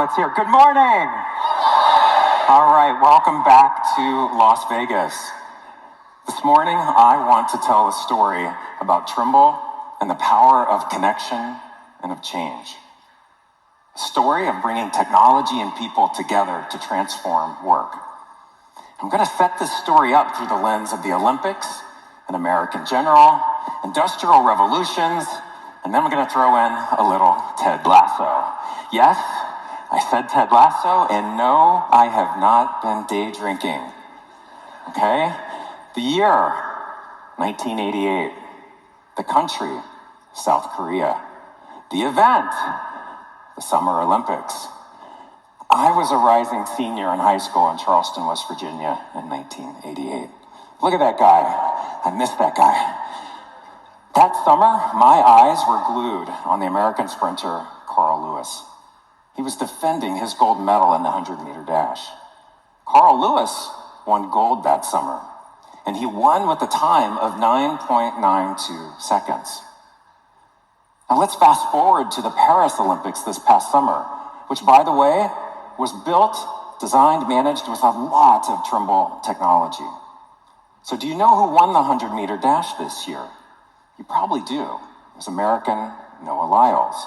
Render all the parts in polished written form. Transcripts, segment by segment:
Let's hear. Good morning. All right, welcome back to Las Vegas. This morning, I want to tell a story about Trimble and the power of connection and of change. A story of bringing technology and people together to transform work. I'm going to set this story up through the lens of the Olympics, an American general, industrial revolutions, and then we're going to throw in a little Ted Lasso. Yes, I said Ted Lasso, and no, I have not been day drinking. Okay? The year, 1988. The country, South Korea. The event, the Summer Olympics. I was a rising senior in high school in Charleston, West Virginia in 1988. Look at that guy. I miss that guy. That summer, my eyes were glued on the American sprinter, Carl Lewis. He was defending his gold medal in the 100-meter dash. Carl Lewis won gold that summer, and he won with a time of 9.92 seconds. Now let's fast forward to the Paris Olympics this past summer, which, by the way, was built, designed, managed with a lot of Trimble technology. So do you know who won the 100-meter dash this year? You probably do. It was American Noah Lyles.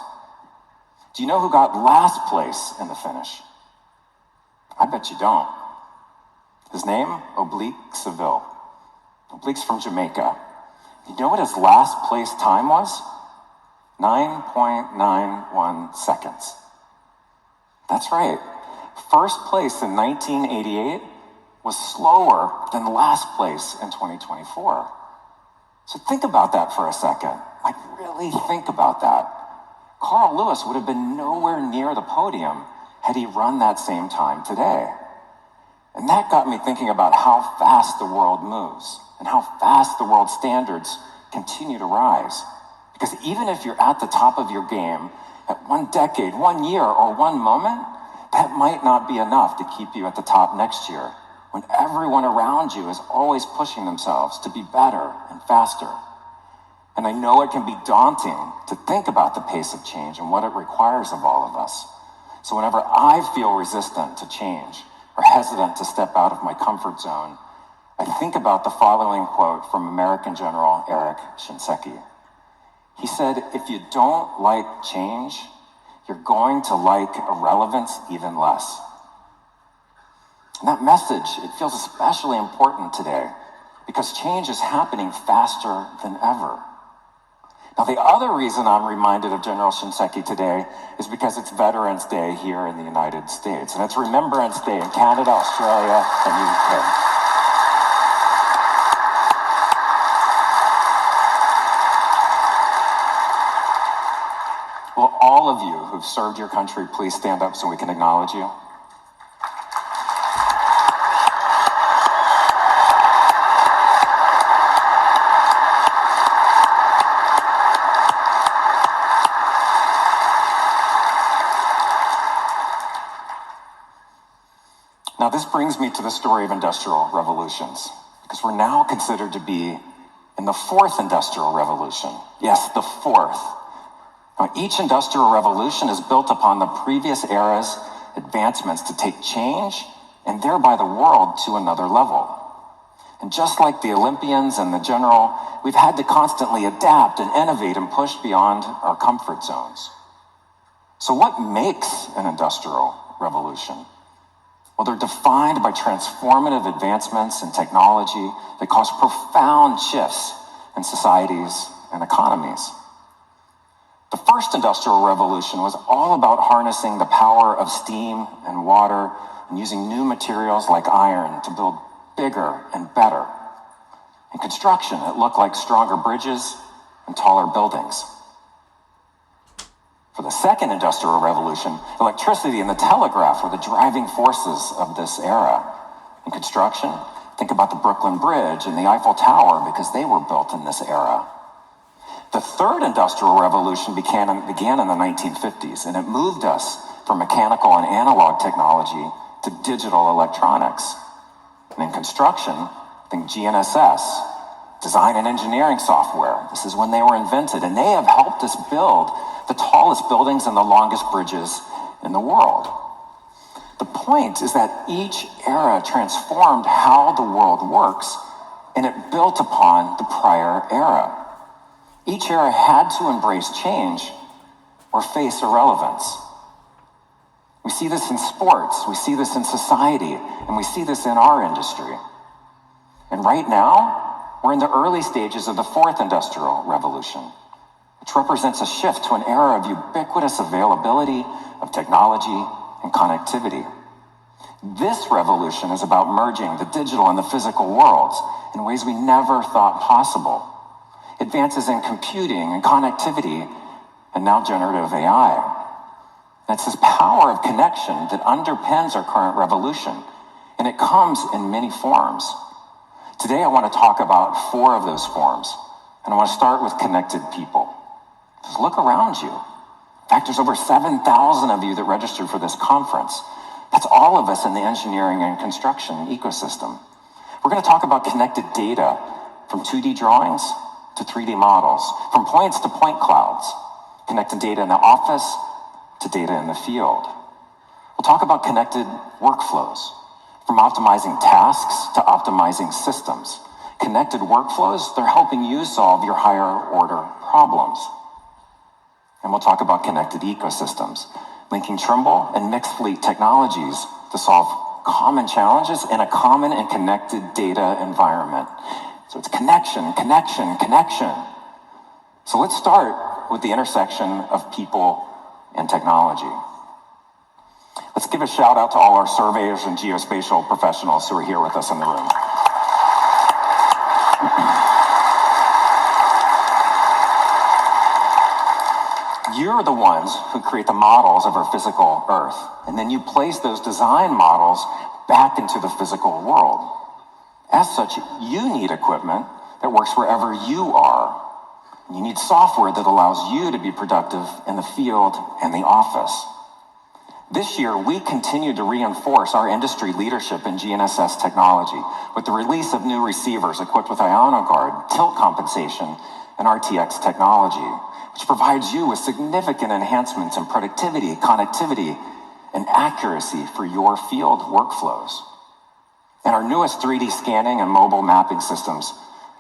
Do you know who got last place in the finish? I bet you don't. His name, Oblique Seville. Oblique's from Jamaica. You know what his last place time was? 9.91 seconds. That's right. First place in 1988 was slower than last place in 2024. So think about that for a second. Like, really think about that. Carl Lewis would have been nowhere near the podium had he run that same time today. And that got me thinking about how fast the world moves and how fast the world standards continue to rise. Because even if you're at the top of your game at one decade, 1 year, or one moment, that might not be enough to keep you at the top next year, when everyone around you is always pushing themselves to be better and faster. And I know it can be daunting to think about the pace of change and what it requires of all of us. So whenever I feel resistant to change or hesitant to step out of my comfort zone, I think about the following quote from American General Eric Shinseki. He said, "If you don't like change, you're going to like irrelevance even less." And that message, it feels especially important today because change is happening faster than ever. Now, the other reason I'm reminded of General Shinseki today is because it's Veterans Day here in the United States, and it's Remembrance Day in Canada, Australia, and the UK. Will all of you who've served your country please stand up so we can acknowledge you? Now, this brings me to the story of industrial revolutions, because we're now considered to be in the fourth industrial revolution. Yes, the fourth. Now, each industrial revolution is built upon the previous era's advancements to take change and thereby the world to another level. And just like the Olympians and the general, we've had to constantly adapt and innovate and push beyond our comfort zones. So what makes an industrial revolution? Well, they're defined by transformative advancements in technology that cause profound shifts in societies and economies. The first industrial revolution was all about harnessing the power of steam and water and using new materials like iron to build bigger and better. In construction, it looked like stronger bridges and taller buildings. For the second industrial revolution, electricity and the telegraph were the driving forces of this era. In construction, think about the Brooklyn Bridge and the Eiffel Tower because they were built in this era. The third industrial revolution began in the 1950s, and it moved us from mechanical and analog technology to digital electronics. And in construction, think GNSS, design and engineering software. This is when they were invented, and they have helped us build the tallest buildings and the longest bridges in the world. The point is that each era transformed how the world works, and it built upon the prior era. Each era had to embrace change or face irrelevance. We see this in sports, we see this in society, and we see this in our industry. And right now, we're in the early stages of the fourth industrial revolution, which represents a shift to an era of ubiquitous availability of technology and connectivity. This revolution is about merging the digital and the physical worlds in ways we never thought possible. Advances in computing and connectivity, and now generative AI. And it's this power of connection that underpins our current revolution, and it comes in many forms. Today I want to talk about 4 of those forms, and I want to start with connected people. Just look around you. In fact, there's over 7,000 of you that registered for this conference. That's all of us in the engineering and construction ecosystem. We're going to talk about connected data, from 2D drawings to 3D models, from points to point clouds, connected data in the office to data in the field. We'll talk about connected workflows, from optimizing tasks to optimizing systems. Connected workflows, they're helping you solve your higher order problems. And we'll talk about connected ecosystems, linking Trimble and mixed fleet technologies to solve common challenges in a common and connected data environment. So it's connection, connection, connection. So let's start with the intersection of people and technology. Let's give a shout out to all our surveyors and geospatial professionals who are here with us in the room. You're the ones who create the models of our physical Earth, and then you place those design models back into the physical world. As such, you need equipment that works wherever you are. You need software that allows you to be productive in the field and the office. This year, we continue to reinforce our industry leadership in GNSS technology with the release of new receivers equipped with IonoGuard, tilt compensation, and RTX technology, which provides you with significant enhancements in productivity, connectivity, and accuracy for your field workflows. And our newest 3D scanning and mobile mapping systems,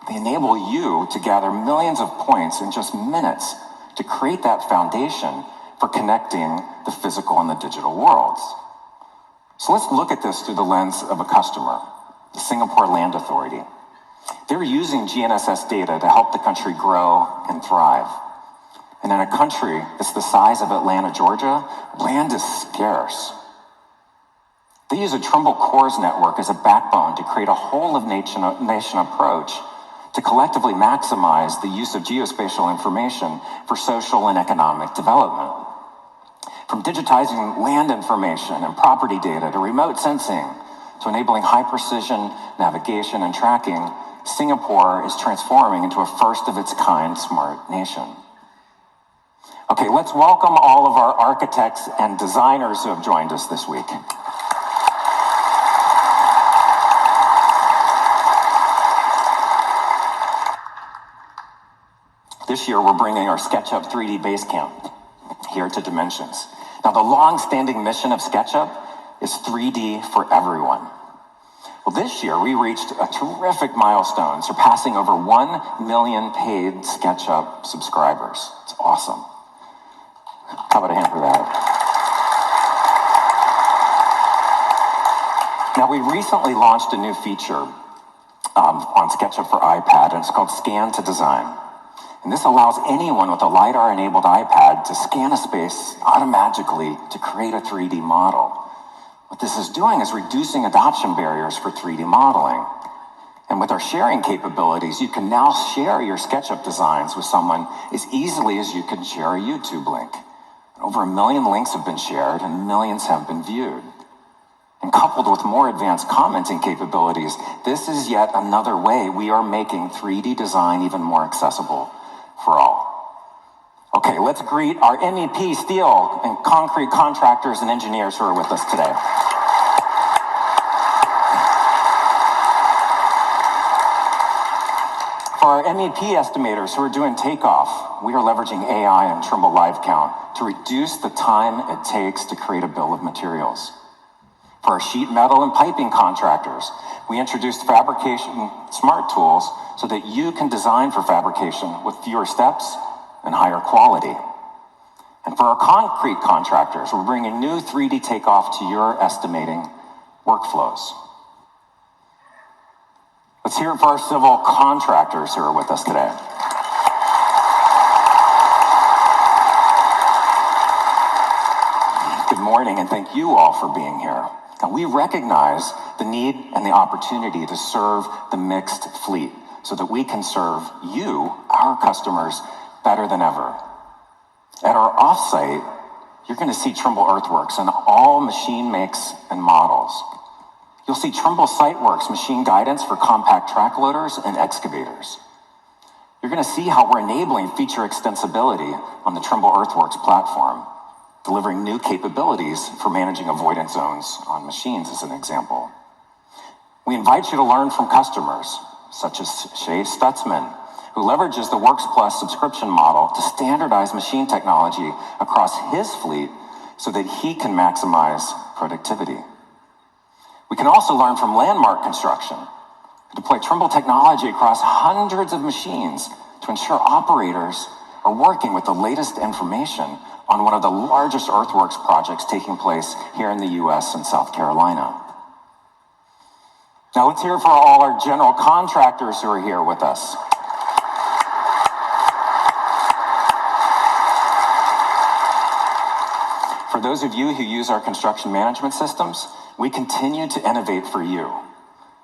they enable you to gather millions of points in just minutes to create that foundation for connecting the physical and the digital worlds. So let's look at this through the lens of a customer, the Singapore Land Authority. They're using GNSS data to help the country grow and thrive. And in a country that's the size of Atlanta, Georgia, land is scarce. They use a Trimble Cores network as a backbone to create a whole-of-nation approach to collectively maximize the use of geospatial information for social and economic development. From digitizing land information and property data to remote sensing to enabling high-precision navigation and tracking, Singapore is transforming into a first-of-its-kind smart nation. Okay, let's welcome all of our architects and designers who have joined us this week. This year, we're bringing our SketchUp 3D Basecamp here to Dimensions. Now, the long-standing mission of SketchUp is 3D for everyone. Well, this year, we reached a terrific milestone, surpassing over 1 million paid SketchUp subscribers. It's awesome. How about a hand for that? Now, we recently launched a new feature on SketchUp for iPad, and it's called Scan to Design. And this allows anyone with a LiDAR-enabled iPad to scan a space automatically to create a 3D model. What this is doing is reducing adoption barriers for 3D modeling. And with our sharing capabilities, you can now share your SketchUp designs with someone as easily as you can share a YouTube link. Over 1 million links have been shared and millions have been viewed. And coupled with more advanced commenting capabilities, this is yet another way we are making 3D design even more accessible for all. Okay, let's greet our MEP steel and concrete contractors and engineers who are with us today. For our MEP estimators who are doing takeoff, we are leveraging AI and Trimble Live Count to reduce the time it takes to create a bill of materials. For our sheet metal and piping contractors, we introduced fabrication smart tools so that you can design for fabrication with fewer steps and higher quality. And for our concrete contractors, we're bringing new 3D takeoff to your estimating workflows. Let's hear it for our civil contractors who are with us today. Good morning, and thank you all for being here. Now, we recognize the need and the opportunity to serve the mixed fleet so that we can serve you, our customers, better than ever. At our offsite, you're going to see Trimble Earthworks and all machine makes and models. You'll see Trimble SiteWorks machine guidance for compact track loaders and excavators. You're going to see how we're enabling feature extensibility on the Trimble Earthworks platform, delivering new capabilities for managing avoidance zones on machines as an example. We invite you to learn from customers, such as Shay Stutzman, who leverages the Works Plus subscription model to standardize machine technology across his fleet so that he can maximize productivity. We can also learn from Landmark Construction, who deploy Trimble technology across hundreds of machines to ensure operators are working with the latest information on one of the largest earthworks projects taking place here in the US and South Carolina. Now let's hear it for all our general contractors who are here with us. For those of you who use our construction management systems, we continue to innovate for you.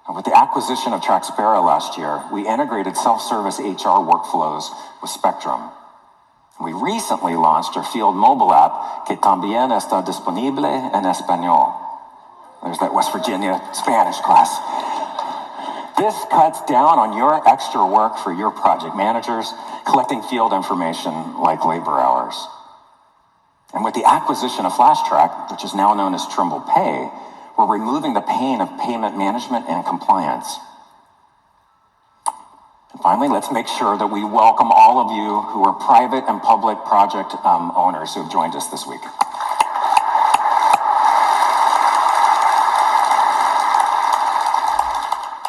And with the acquisition of Traxpera last year, we integrated self-service HR workflows with Spectrum. We recently launched our field mobile app, que también está disponible en español. There's that West Virginia Spanish class. This cuts down on your extra work for your project managers, collecting field information like labor hours. And with the acquisition of FlashTrack, which is now known as Trimble Pay, we're removing the pain of payment management and compliance. And finally, let's make sure that we welcome all of you who are private and public project owners who have joined us this week.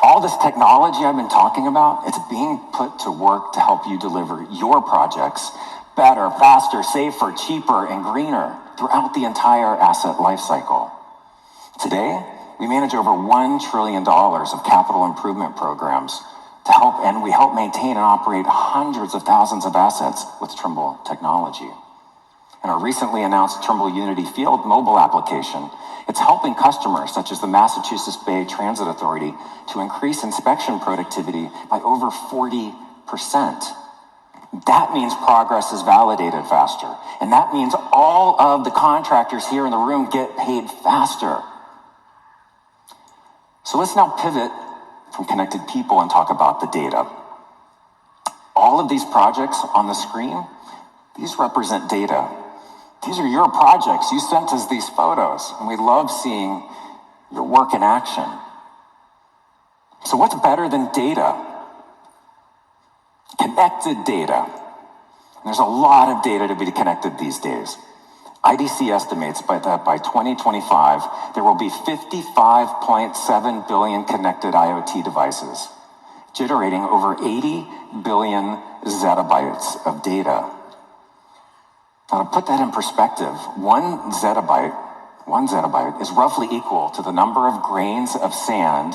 All this technology I've been talking about, it's being put to work to help you deliver your projects better, faster, safer, cheaper, and greener throughout the entire asset lifecycle. Today, we manage over $1 trillion of capital improvement programs to help, and we help maintain and operate hundreds of thousands of assets with Trimble technology. And our recently announced Trimble Unity Field mobile application, it's helping customers such as the Massachusetts Bay Transit Authority to increase inspection productivity by over 40%. That means progress is validated faster. And that means all of the contractors here in the room get paid faster. So let's now pivot from connected people and talk about the data. All of these projects on the screen, these represent data. These are your projects. You sent us these photos, and we love seeing your work in action. So what's better than data? Connected data. There's a lot of data to be connected these days. IDC estimates that by 2025, there will be 55.7 billion connected IoT devices, generating over 80 billion zettabytes of data. Now, to put that in perspective, one zettabyte is roughly equal to the number of grains of sand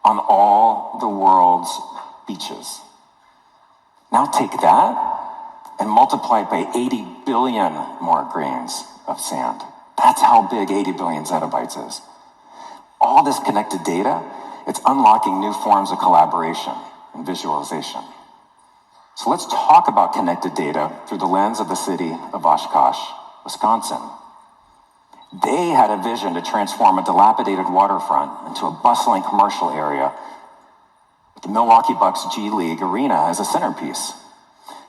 on all the world's beaches. Now take that and multiply it by 80 billion more grains of sand. That's how big 80 billion zettabytes is. All this connected data, it's unlocking new forms of collaboration and visualization. So let's talk about connected data through the lens of the city of Oshkosh, Wisconsin. They had a vision to transform a dilapidated waterfront into a bustling commercial area with the Milwaukee Bucks G League arena as a centerpiece.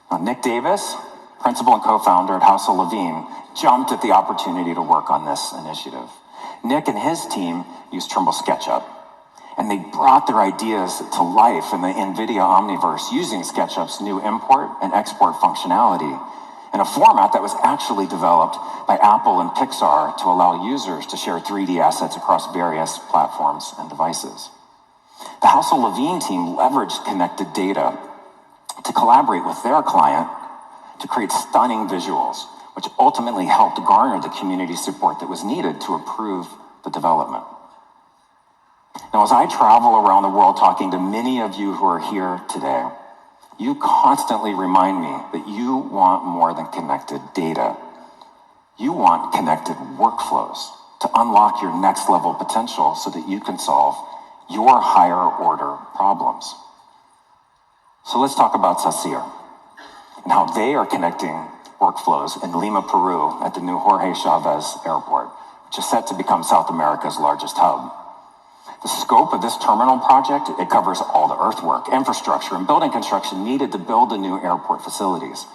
Now, Nick Davis, principal and co-founder at House of Levine, jumped at the opportunity to work on this initiative. Nick and his team used Trimble SketchUp, and they brought their ideas to life in the NVIDIA Omniverse using SketchUp's new import and export functionality. in a format that was actually developed by Apple and Pixar to allow users to share 3D assets across various platforms and devices. The Hassel Levine team leveraged connected data to collaborate with their client to create stunning visuals, which ultimately helped garner the community support that was needed to approve the development. Now, as I travel around the world talking to many of you who are here today, you constantly remind me that you want more than connected data. You want connected workflows to unlock your next level potential so that you can solve your higher order problems. So let's talk about Sasir and how they are connecting workflows in Lima, Peru at the new Jorge Chavez Airport, which is set to become South America's largest hub. The scope of this terminal project, it covers all the earthwork, infrastructure, and building construction needed to build the new airport facilities,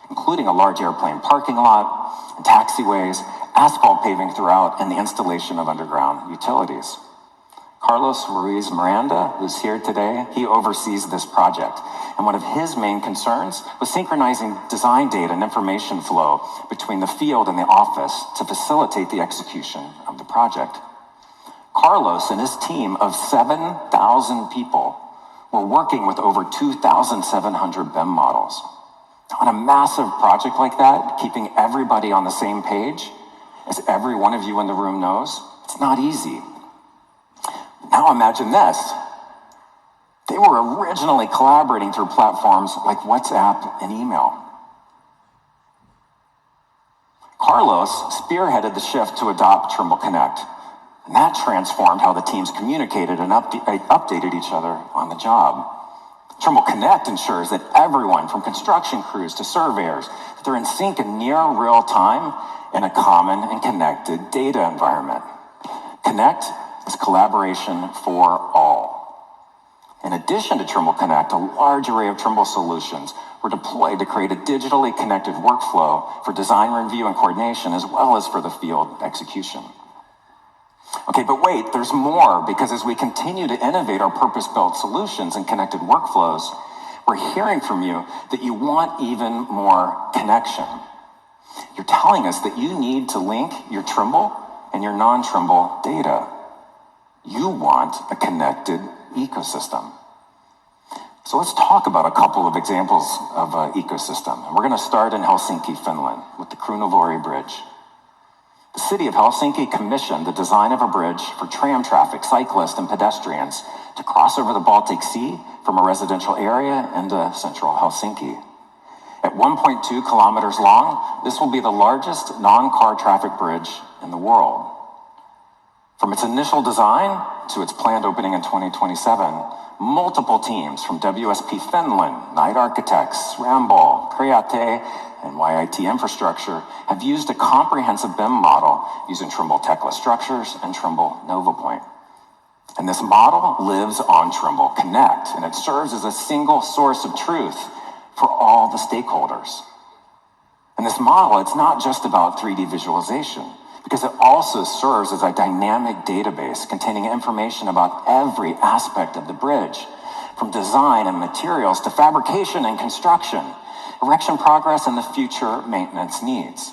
including a large airplane parking lot and taxiways, asphalt paving throughout, and the installation of underground utilities. Carlos Ruiz Miranda, who's here today, he oversees this project. And one of his main concerns was synchronizing design data and information flow between the field and the office to facilitate the execution of the project. Carlos and his team of 7,000 people were working with over 2,700 BIM models. On a massive project like that, keeping everybody on the same page, as every one of you in the room knows, it's not easy. Now imagine this. They were originally collaborating through platforms like WhatsApp and email. Carlos spearheaded the shift to adopt Trimble Connect, and that transformed how the teams communicated and updated each other on the job. Trimble Connect ensures that everyone from construction crews to surveyors, that they're in sync in near real time in a common and connected data environment. Connect is collaboration for all. In addition to Trimble Connect, a large array of Trimble solutions were deployed to create a digitally connected workflow for design review and coordination, as well as for the field execution. Okay, but wait, there's more, because as we continue to innovate our purpose-built solutions and connected workflows, we're hearing from you that you want even more connection. You're telling us that you need to link your Trimble and your non-Trimble data. You want a connected ecosystem. So let's talk about a couple of examples of an ecosystem. And we're going to start in Helsinki, Finland, with the Kruunuvori Bridge. The city of Helsinki commissioned the design of a bridge for tram traffic, cyclists, and pedestrians to cross over the Baltic Sea from a residential area into central Helsinki. At 1.2 kilometers long, this will be the largest non-car traffic bridge in the world. From its initial design to its planned opening in 2027, multiple teams from WSP Finland, Knight Architects, Ramboll, Create, and YIT Infrastructure have used a comprehensive BIM model using Trimble Tekla Structures and Trimble NovaPoint. And this model lives on Trimble Connect, and it serves as a single source of truth for all the stakeholders. And this model, it's not just about 3D visualization, because it also serves as a dynamic database containing information about every aspect of the bridge, from design and materials to fabrication and construction, erection progress, and the future maintenance needs.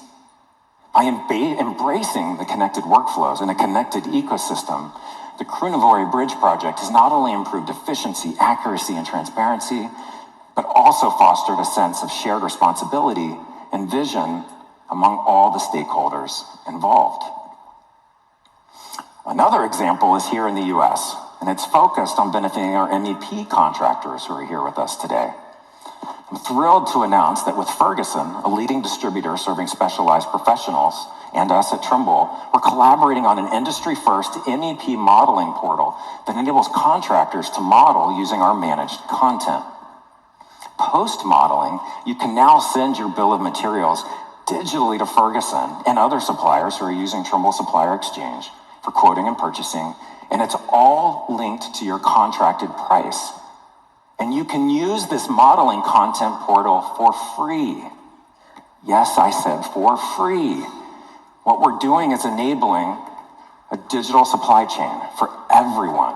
By embracing the connected workflows and a connected ecosystem, the Kruunuvori Bridge project has not only improved efficiency, accuracy, and transparency, but also fostered a sense of shared responsibility and vision among all the stakeholders involved. Another example is here in the US, and it's focused on benefiting our MEP contractors who are here with us today. I'm thrilled to announce that with Ferguson, a leading distributor serving specialized professionals, and us at Trimble, we're collaborating on an industry-first MEP modeling portal that enables contractors to model using our managed content. Post-modeling, you can now send your bill of materials digitally to Ferguson and other suppliers who are using Trimble Supplier Exchange for quoting and purchasing, and it's all linked to your contracted price. And you can use this modeling content portal for free. Yes, I said for free. What we're doing is enabling a digital supply chain for everyone.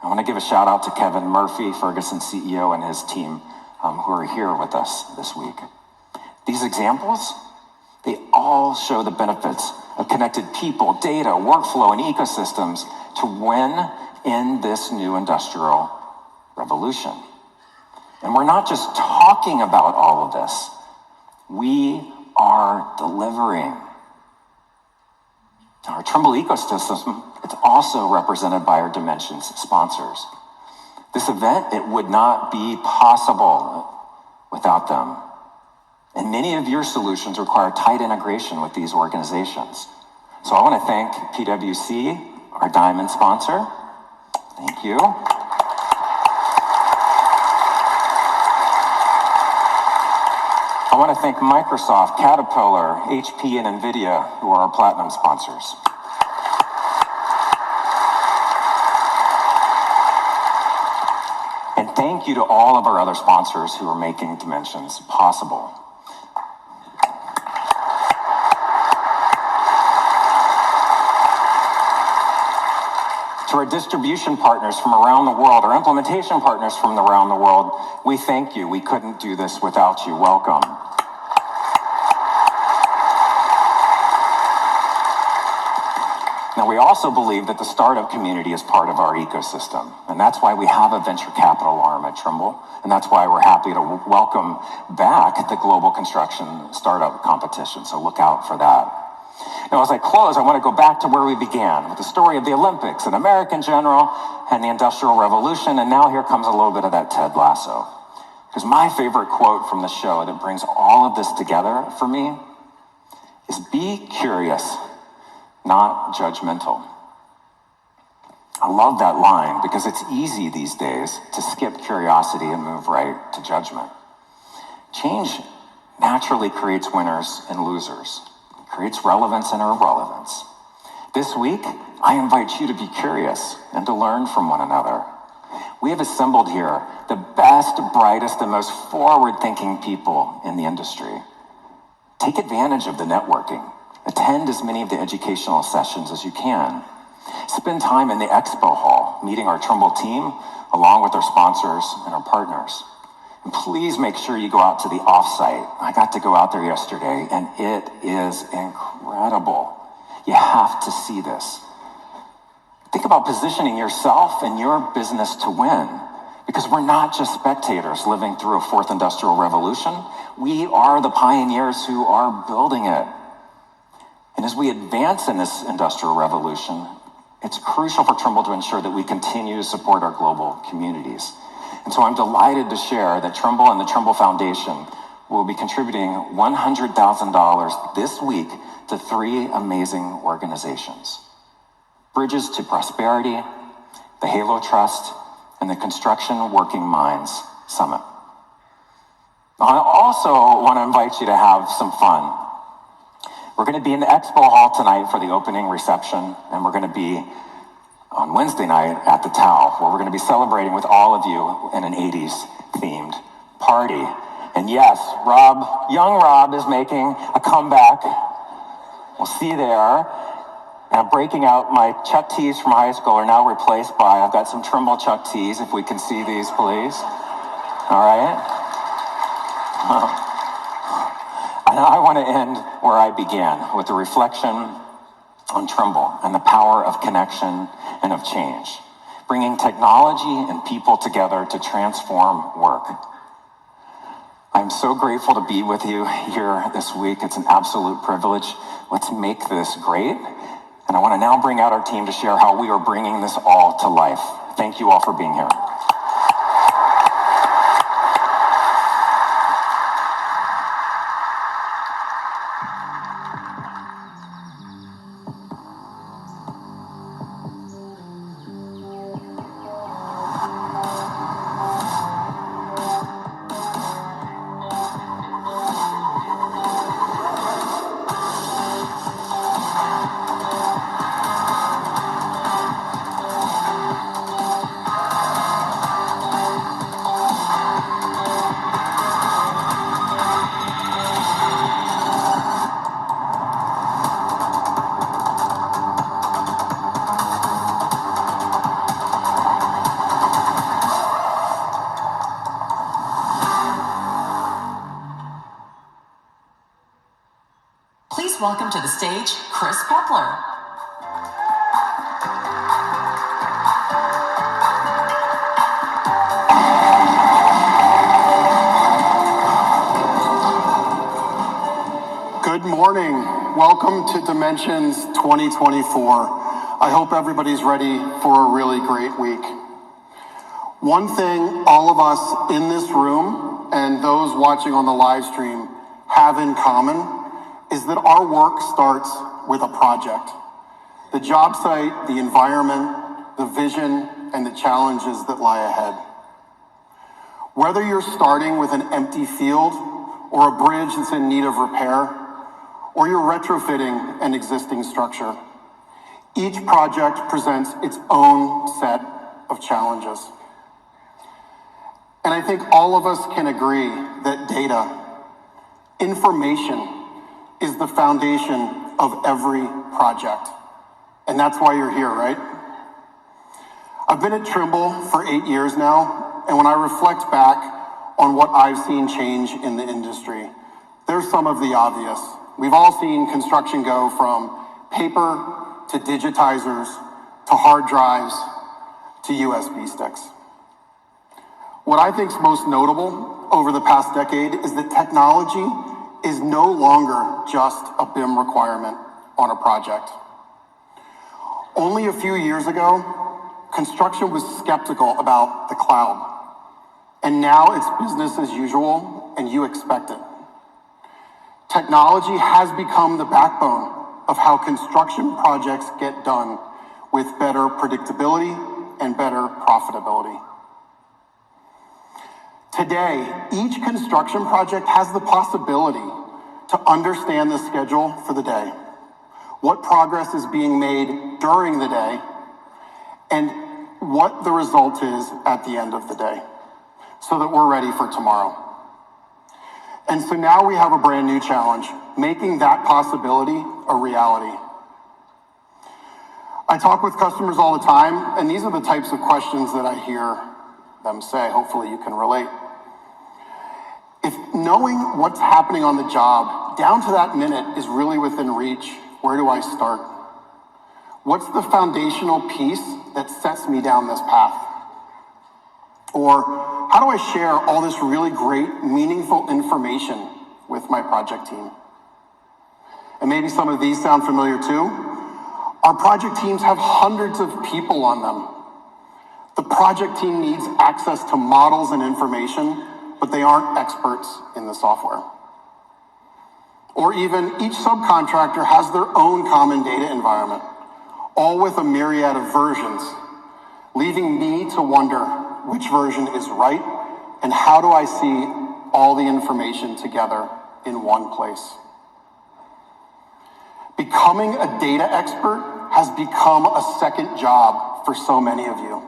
I want to give a shout out to Kevin Murphy, Ferguson CEO, and his team who are here with us this week. These examples, they all show the benefits of connected people, data, workflow, and ecosystems to win in this new industrial revolution. And we're not just talking about all of this. We are delivering. Our Trimble ecosystem, it's also represented by our Dimensions sponsors. This event, it would not be possible without them. And many of your solutions require tight integration with these organizations. So I want to thank PwC, our Diamond sponsor. Thank you. I want to thank Microsoft, Caterpillar, HP, and NVIDIA, who are our Platinum sponsors. And thank you to all of our other sponsors who are making Dimensions possible. To our distribution partners from around the world, our implementation partners from around the world, we thank you. We couldn't do this without you. Welcome. Now, we also believe that the startup community is part of our ecosystem, and that's why we have a venture capital arm at Trimble, and that's why we're happy to welcome back the Global Construction Startup Competition, so look out for that. Now, as I close, I want to go back to where we began, with the story of the Olympics, an American general, and the Industrial Revolution, and now here comes a little bit of that Ted Lasso. Because my favorite quote from the show that brings all of this together for me is, "Be curious, not judgmental." I love that line because it's easy these days to skip curiosity and move right to judgment. Change naturally creates winners and losers. Creates relevance and irrelevance. This week, I invite you to be curious and to learn from one another. We have assembled here the best, brightest, and most forward-thinking people in the industry. Take advantage of the networking. Attend as many of the educational sessions as you can. Spend time in the expo hall, meeting our Trimble team, along with our sponsors and our partners. And please make sure you go out to the offsite. I got to go out there yesterday, and it is incredible. You have to see this. Think about positioning yourself and your business to win, because we're not just spectators living through a fourth industrial revolution. We are the pioneers who are building it. And as we advance in this industrial revolution, it's crucial for Trimble to ensure that we continue to support our global communities. And so I'm delighted to share that Trimble and the Trimble Foundation will be contributing $100,000 this week to 3 amazing organizations: Bridges to Prosperity, the Halo Trust, and the Construction Working Minds Summit. I also want to invite you to have some fun. We're going to be in the expo hall tonight for the opening reception, and we're going to be on Wednesday night at the Tao, where we're going to be celebrating with all of you in an 80s themed party. And yes, young Rob is making a comeback. We'll see you there. And I'm breaking out my Chuck tees from high school are now replaced by, I've got some Trimble Chuck tees, if we can see these, please. All right. And I want to end where I began, with a reflection on Trimble and the power of connection and of change, bringing technology and people together to transform work. I'm so grateful to be with you here this week. It's an absolute privilege. Let's make this great. And I want to now bring out our team to share how we are bringing this all to life. Thank you all for being here. please welcome to the stage Chris Peppler. Good morning. Welcome to Dimensions 2024. I hope everybody's ready for a really great week. One thing all of us in this room and those watching on the live stream have in common is that our work starts with a project. The job site, the environment, the vision, and the challenges that lie ahead. Whether you're starting with an empty field or a bridge that's in need of repair, or you're retrofitting an existing structure, each project presents its own set of challenges. And I think all of us can agree that data, information, is the foundation of every project. And that's why you're here, right? I've been at Trimble for 8 years now, and when I reflect back on what I've seen change in the industry, there's some of the obvious. We've all seen construction go from paper to digitizers to hard drives to USB sticks. What I think is most notable over the past decade is that technology is no longer just a BIM requirement on a project. Only a few years ago, construction was skeptical about the cloud, and now it's business as usual, and you expect it. Technology has become the backbone of how construction projects get done with better predictability and better profitability. Today, each construction project has the possibility to understand the schedule for the day, what progress is being made during the day, and what the result is at the end of the day, so that we're ready for tomorrow. And so now we have a brand new challenge, making that possibility a reality. I talk with customers all the time, and these are the types of questions that I hear them say. Hopefully you can relate. If knowing what's happening on the job, down to that minute, is really within reach, where do I start? What's the foundational piece that sets me down this path? Or how do I share all this really great, meaningful information with my project team? And maybe some of these sound familiar too. Our project teams have hundreds of people on them. The project team needs access to models and information, but they aren't experts in the software. Or even each subcontractor has their own common data environment, all with a myriad of versions, leaving me to wonder which version is right and how do I see all the information together in one place. Becoming a data expert has become a second job for so many of you,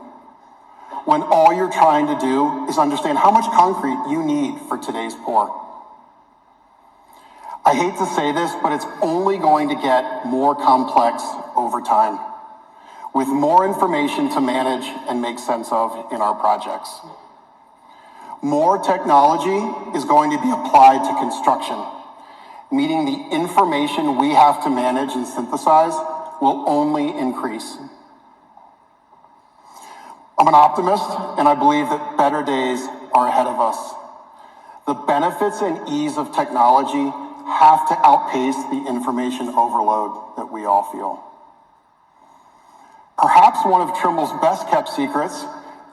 when all you're trying to do is understand how much concrete you need for today's pour. I hate to say this, but it's only going to get more complex over time, with more information to manage and make sense of in our projects. More technology is going to be applied to construction, meaning the information we have to manage and synthesize will only increase. I'm an optimist, and I believe that better days are ahead of us. The benefits and ease of technology have to outpace the information overload that we all feel. Perhaps one of Trimble's best kept secrets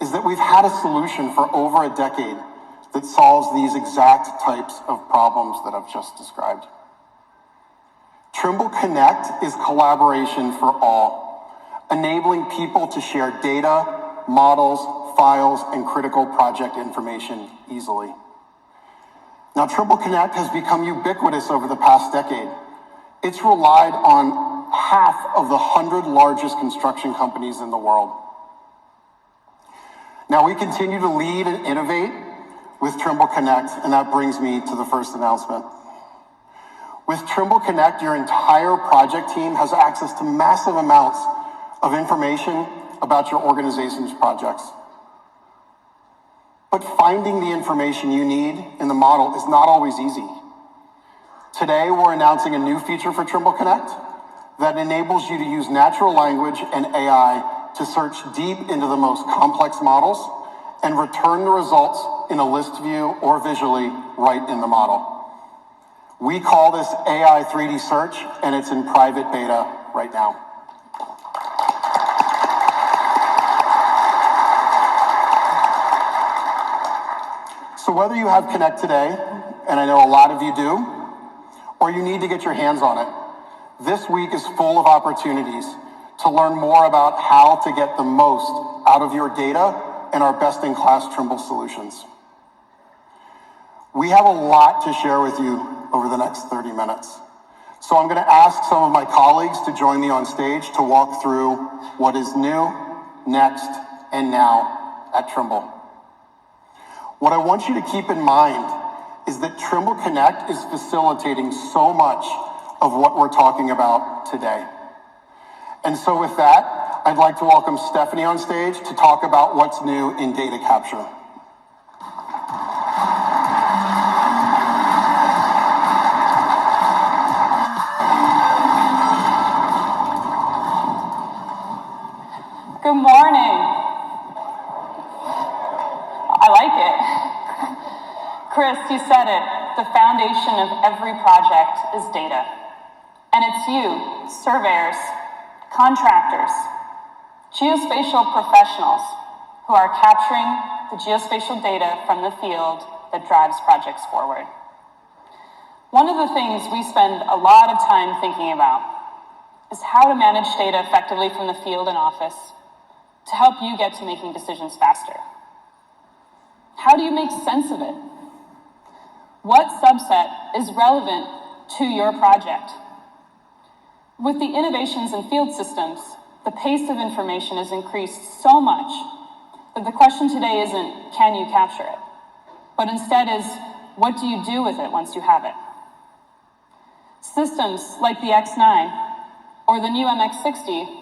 is that we've had a solution for over a decade that solves these exact types of problems that I've just described. Trimble Connect is collaboration for all, enabling people to share data, models, files, and critical project information easily. Now, Trimble Connect has become ubiquitous over the past decade. It's relied on half of the 100 largest construction companies in the world. Now, we continue to lead and innovate with Trimble Connect, and that brings me to the first announcement. With Trimble Connect, your entire project team has access to massive amounts of information about your organization's projects. But finding the information you need in the model is not always easy. Today, we're announcing a new feature for Trimble Connect that enables you to use natural language and AI to search deep into the most complex models and return the results in a list view or visually right in the model. We call this AI 3D search, and it's in private beta right now. So whether you have Connect today, and I know a lot of you do, or you need to get your hands on it, this week is full of opportunities to learn more about how to get the most out of your data and our best-in-class Trimble solutions. We have a lot to share with you over the next 30 minutes. So I'm going to ask some of my colleagues to join me on stage to walk through what is new, next, and now at Trimble. What I want you to keep in mind is that Trimble Connect is facilitating so much of what we're talking about today. And so with that, I'd like to welcome Stephanie on stage to talk about what's new in data capture. Good morning. I like it. Chris, you said it. The foundation of every project is data. And it's you, surveyors, contractors, geospatial professionals who are capturing the geospatial data from the field that drives projects forward. One of the things we spend a lot of time thinking about is how to manage data effectively from the field and office to help you get to making decisions faster. How do you make sense of it? What subset is relevant to your project? With the innovations in field systems, the pace of information has increased so much that the question today isn't, can you capture it? But instead is, what do you do with it once you have it? Systems like the X9 or the new MX60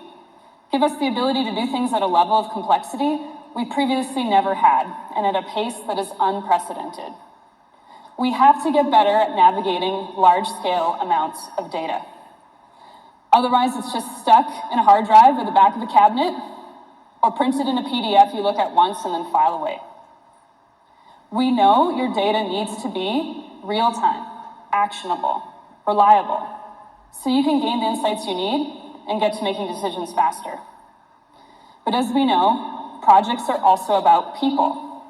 give us the ability to do things at a level of complexity we previously never had, and at a pace that is unprecedented. We have to get better at navigating large-scale amounts of data. Otherwise, it's just stuck in a hard drive or the back of a cabinet, or printed in a PDF you look at once and then file away. We know your data needs to be real-time, actionable, reliable, so you can gain the insights you need and get to making decisions faster. But as we know, projects are also about people.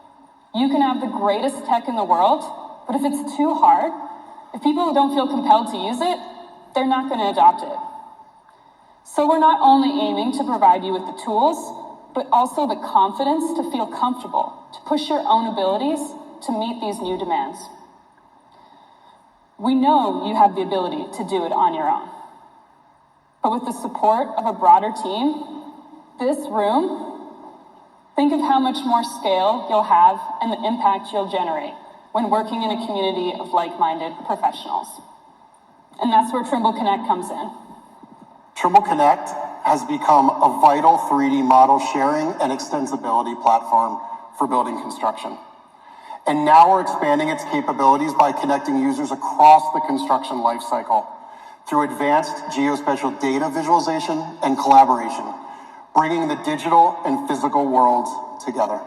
You can have the greatest tech in the world, but if it's too hard, if people don't feel compelled to use it, they're not going to adopt it. So we're not only aiming to provide you with the tools, but also the confidence to feel comfortable, to push your own abilities to meet these new demands. We know you have the ability to do it on your own. But with the support of a broader team, this room, think of how much more scale you'll have and the impact you'll generate when working in a community of like-minded professionals. And that's where Trimble Connect comes in. Trimble Connect has become a vital 3D model sharing and extensibility platform for building construction. And now we're expanding its capabilities by connecting users across the construction lifecycle through advanced geospatial data visualization and collaboration, bringing the digital and physical worlds together.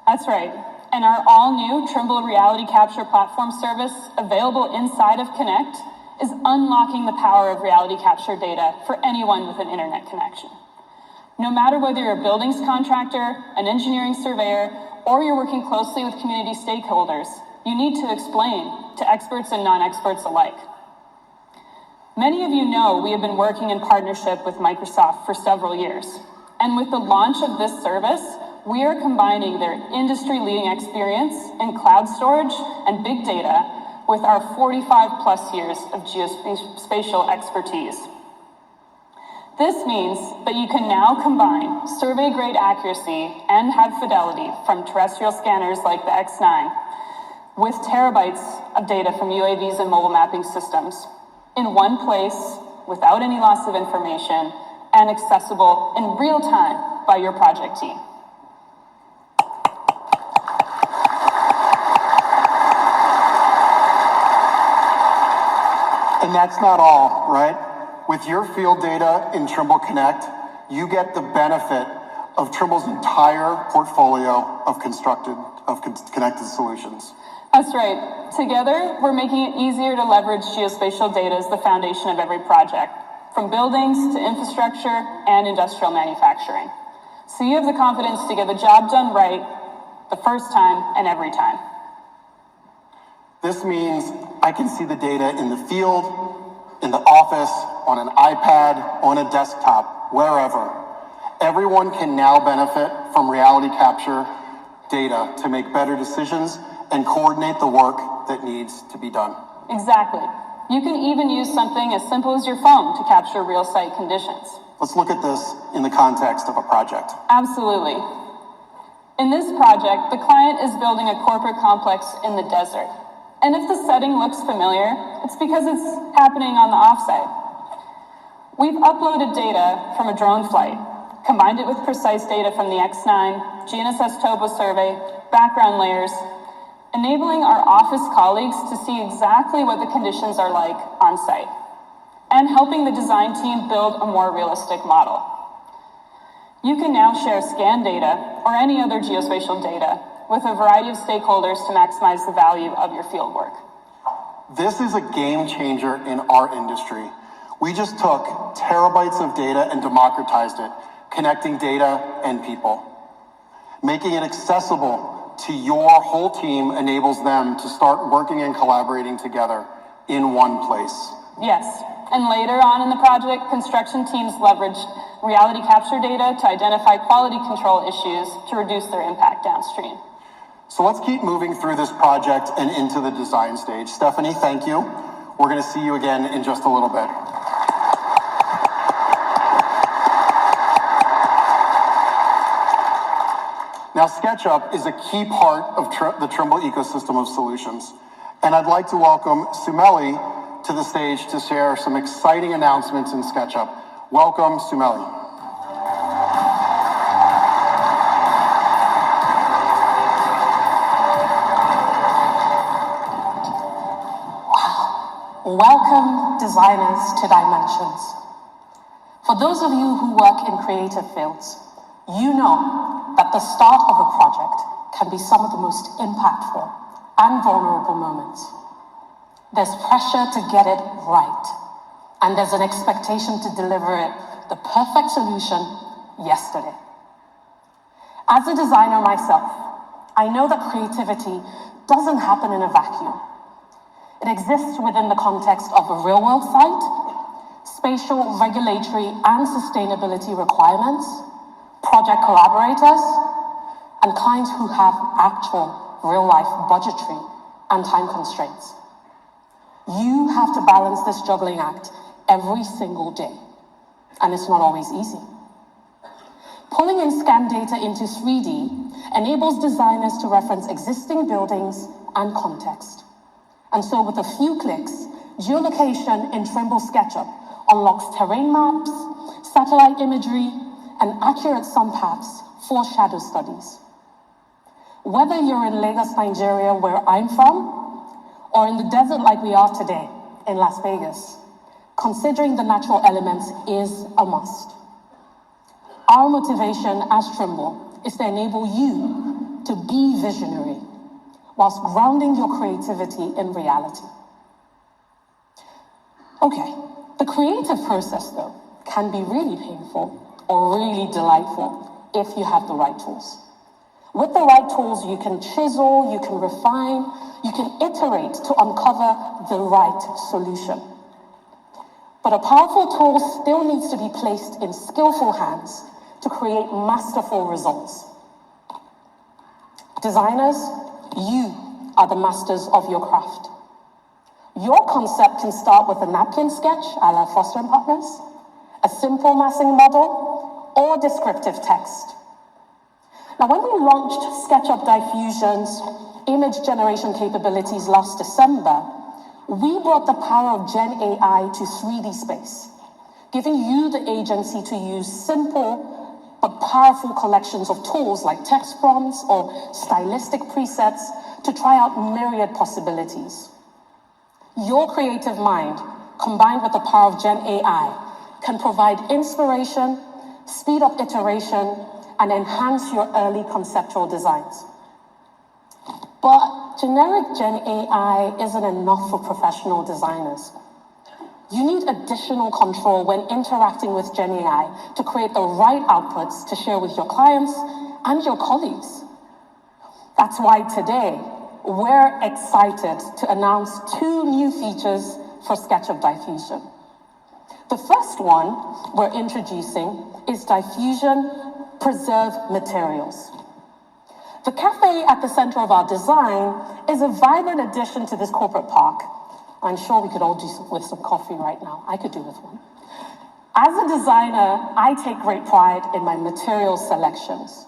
That's right. And our all-new Trimble Reality Capture Platform service, available inside of Connect, is unlocking the power of reality capture data for anyone with an internet connection. No matter whether you're a buildings contractor, an engineering surveyor, or you're working closely with community stakeholders, you need to explain to experts and non-experts alike. Many of you know we have been working in partnership with Microsoft for several years. And with the launch of this service, we are combining their industry-leading experience in cloud storage and big data with our 45 plus years of geospatial expertise. This means that you can now combine survey-grade accuracy and high fidelity from terrestrial scanners like the X9 with terabytes of data from UAVs and mobile mapping systems in one place without any loss of information and accessible in real time by your project team. And that's not all, right? With your field data in Trimble Connect, you get the benefit of Trimble's entire portfolio of connected solutions. That's right. Together, we're making it easier to leverage geospatial data as the foundation of every project, from buildings to infrastructure and industrial manufacturing. So you have the confidence to get the job done right the first time and every time. This means I can see the data in the field, in the office, on an iPad, on a desktop, wherever. Everyone can now benefit from reality capture data to make better decisions and coordinate the work that needs to be done. Exactly. You can even use something as simple as your phone to capture real site conditions. Let's look at this in the context of a project. Absolutely. In this project, the client is building a corporate complex in the desert. And if the setting looks familiar, it's because it's happening on the offsite. We've uploaded data from a drone flight, combined it with precise data from the X9, GNSS Topo survey, background layers, enabling our office colleagues to see exactly what the conditions are like on site, and helping the design team build a more realistic model. You can now share scan data or any other geospatial data with a variety of stakeholders to maximize the value of your fieldwork. This is a game changer in our industry. We just took terabytes of data and democratized it, connecting data and people. Making it accessible to your whole team enables them to start working and collaborating together in one place. Yes, and later on in the project, construction teams leveraged reality capture data to identify quality control issues to reduce their impact downstream. So let's keep moving through this project and into the design stage. Stephanie, thank you. We're going to see you again in just a little bit. Now, SketchUp is a key part of the Trimble ecosystem of solutions. And I'd like to welcome Sumele to the stage to share some exciting announcements in SketchUp. Welcome, Sumele. Welcome, designers, to Dimensions. For those of you who work in creative fields, you know that the start of a project can be some of the most impactful and vulnerable moments. There's pressure to get it right, and there's an expectation to deliver it the perfect solution yesterday. As a designer myself, I know that creativity doesn't happen in a vacuum. It exists within the context of a real-world site, spatial, regulatory, and sustainability requirements, project collaborators, and clients who have actual real-life budgetary and time constraints. You have to balance this juggling act every single day, and it's not always easy. Pulling in scan data into 3D enables designers to reference existing buildings and context. And so with a few clicks, geolocation in Trimble SketchUp unlocks terrain maps, satellite imagery, and accurate sun paths for shadow studies. Whether you're in Lagos, Nigeria, where I'm from, or in the desert like we are today in Las Vegas, considering the natural elements is a must. Our motivation as Trimble is to enable you to be visionary whilst grounding your creativity in reality. Okay, the creative process, though, can be really painful or really delightful if you have the right tools. With the right tools, you can chisel, you can refine, you can iterate to uncover the right solution. But a powerful tool still needs to be placed in skillful hands to create masterful results. Designers, you are the masters of your craft. Your concept can start with a napkin sketch, a la Foster & Partners, a simple massing model, or descriptive text. Now, when we launched SketchUp Diffusion's image generation capabilities last December, we brought the power of Gen AI to 3D space, giving you the agency to use simple but powerful collections of tools like text prompts or stylistic presets to try out myriad possibilities. Your creative mind combined with the power of Gen AI, can provide inspiration, speed up iteration, and enhance your early conceptual designs. But generic Gen AI isn't enough for professional designers. You need additional control when interacting with Gen AI to create the right outputs to share with your clients and your colleagues. That's why today, we're excited to announce 2 new features for SketchUp Diffusion. The first one we're introducing is Diffusion Preserve Materials. The cafe at the center of our design is a vibrant addition to this corporate park. I'm sure we could all do with some coffee right now. I could do with one. As a designer, I take great pride in my material selections.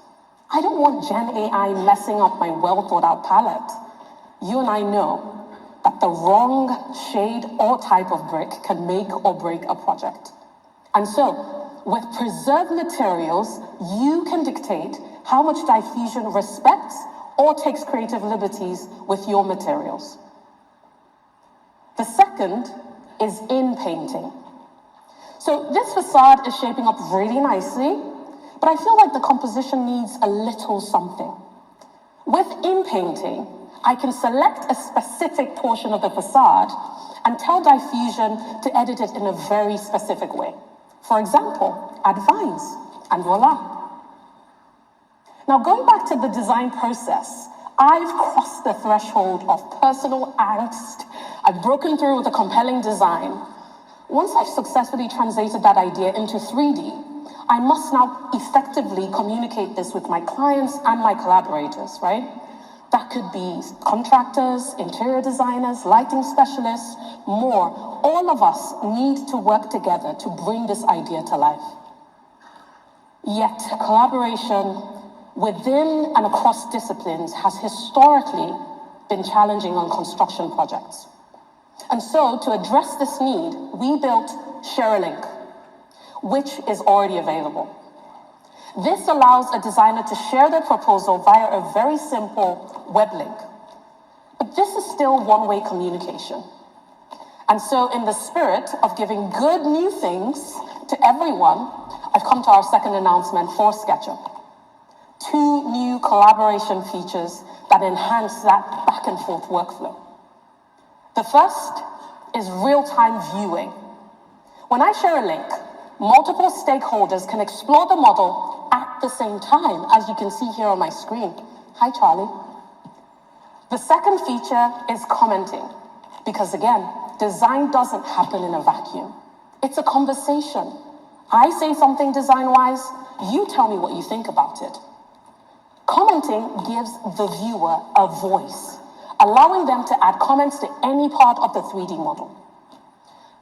I don't want Gen AI messing up my well-thought-out palette. You and I know that the wrong shade or type of brick can make or break a project. And so, with preserved materials, you can dictate how much diffusion respects or takes creative liberties with your materials. The second is in painting. So this facade is shaping up really nicely, but I feel like the composition needs a little something. With in painting, I can select a specific portion of the facade and tell Diffusion to edit it in a very specific way. For example, add vines, and voila. Now, going back to the design process, I've crossed the threshold of personal angst. I've broken through with a compelling design. Once I've successfully translated that idea into 3D, I must now effectively communicate this with my clients and my collaborators, right? That could be contractors, interior designers, lighting specialists, more. All of us need to work together to bring this idea to life. Yet, collaboration within and across disciplines has historically been challenging on construction projects. And so, to address this need, we built Share a Link, which is already available. This allows a designer to share their proposal via a very simple web link. But this is still one-way communication. And so, in the spirit of giving good new things to everyone, I've come to our second announcement for SketchUp. 2 new collaboration features that enhance that back and forth workflow. The first is real-time viewing. When I share a link, multiple stakeholders can explore the model at the same time, as you can see here on my screen. Hi, Charlie. The second feature is commenting, because again, design doesn't happen in a vacuum. It's a conversation. I say something design-wise, you tell me what you think about it. Commenting gives the viewer a voice, allowing them to add comments to any part of the 3D model.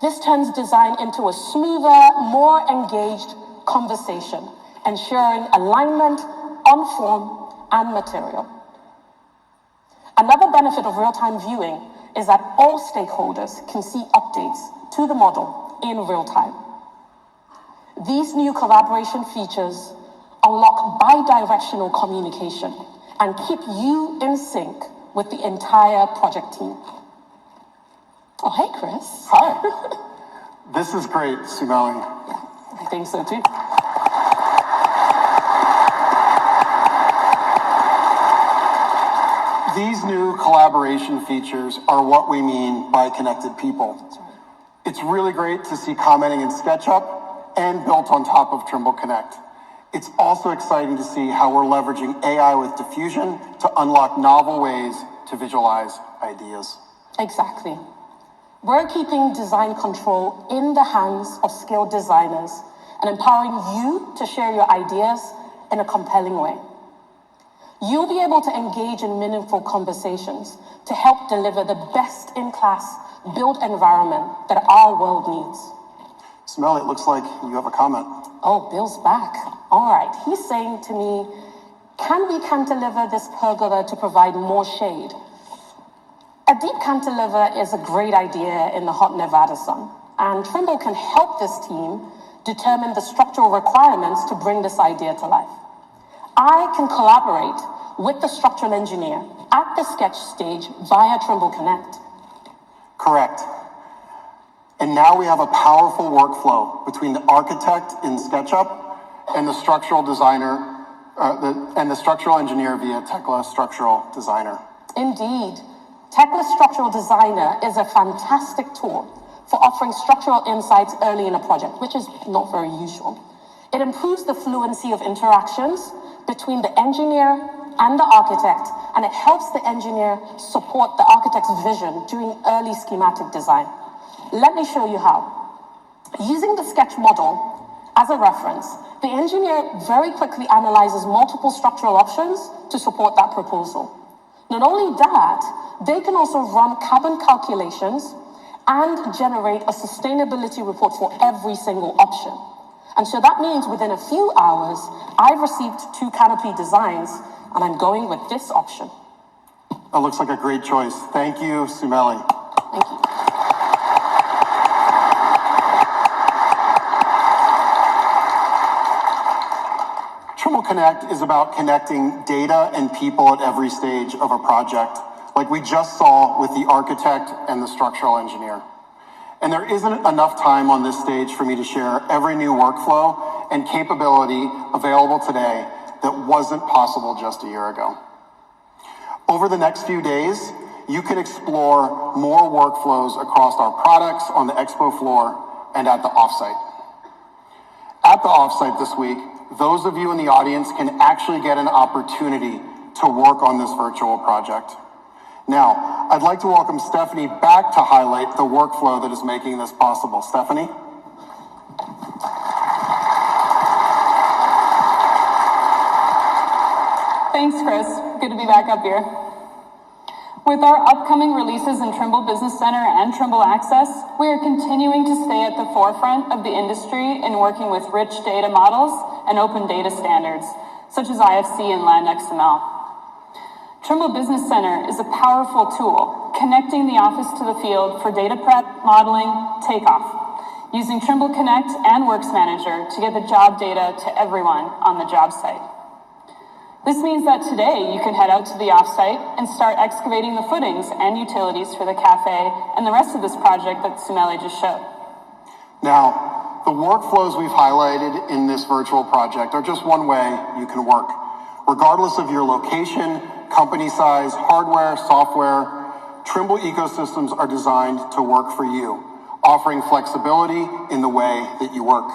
This turns design into a smoother, more engaged conversation, ensuring alignment on form and material. Another benefit of real-time viewing is that all stakeholders can see updates to the model in real time. These new collaboration features unlock bi-directional communication and keep you in sync with the entire project team. Oh, hey, Chris. Hi. This is great, Sumele. I think so too. These new collaboration features are what we mean by connected people. It's really great to see commenting in SketchUp and built on top of Trimble Connect. It's also exciting to see how we're leveraging AI with diffusion to unlock novel ways to visualize ideas. Exactly. We're keeping design control in the hands of skilled designers and empowering you to share your ideas in a compelling way. You'll be able to engage in meaningful conversations to help deliver the best-in-class built environment that our world needs. Sumele, it looks like you have a comment. Oh, Bill's back. All right, he's saying to me, can we cantilever this pergola to provide more shade? A deep cantilever is a great idea in the hot Nevada sun, and Trimble can help this team determine the structural requirements to bring this idea to life. I can collaborate with the structural engineer at the sketch stage via Trimble Connect. Correct. And now we have a powerful workflow between the architect in SketchUp and the structural designer, and the structural engineer via Tekla Structural Designer. Indeed, Tekla Structural Designer is a fantastic tool for offering structural insights early in a project, which is not very usual. It improves the fluency of interactions between the engineer and the architect, and it helps the engineer support the architect's vision during early schematic design. Let me show you how. Using the sketch model as a reference, the engineer very quickly analyzes multiple structural options to support that proposal. Not only that, they can also run carbon calculations and generate a sustainability report for every single option. And so that means within a few hours, I've received 2 canopy designs, and I'm going with this option. That looks like a great choice. Thank you, Sumele. Thank you. Trimble Connect is about connecting data and people at every stage of a project, like we just saw with the architect and the structural engineer. And there isn't enough time on this stage for me to share every new workflow and capability available today that wasn't possible just a year ago. Over the next few days, you can explore more workflows across our products on the expo floor and at the offsite. At the offsite this week, those of you in the audience can actually get an opportunity to work on this virtual project. Now, I'd like to welcome Stephanie back to highlight the workflow that is making this possible. Stephanie? Thanks, Chris. Good to be back up here. With our upcoming releases in Trimble Business Center and Trimble Access, we are continuing to stay at the forefront of the industry in working with rich data models and open data standards, such as IFC and LandXML. Trimble Business Center is a powerful tool connecting the office to the field for data prep, modeling, takeoff, using Trimble Connect and Works Manager to get the job data to everyone on the job site. This means that today you can head out to the offsite and start excavating the footings and utilities for the cafe and the rest of this project that Sumele just showed. Now, the workflows we've highlighted in this virtual project are just one way you can work. Regardless of your location, company size, hardware, software, Trimble ecosystems are designed to work for you, offering flexibility in the way that you work.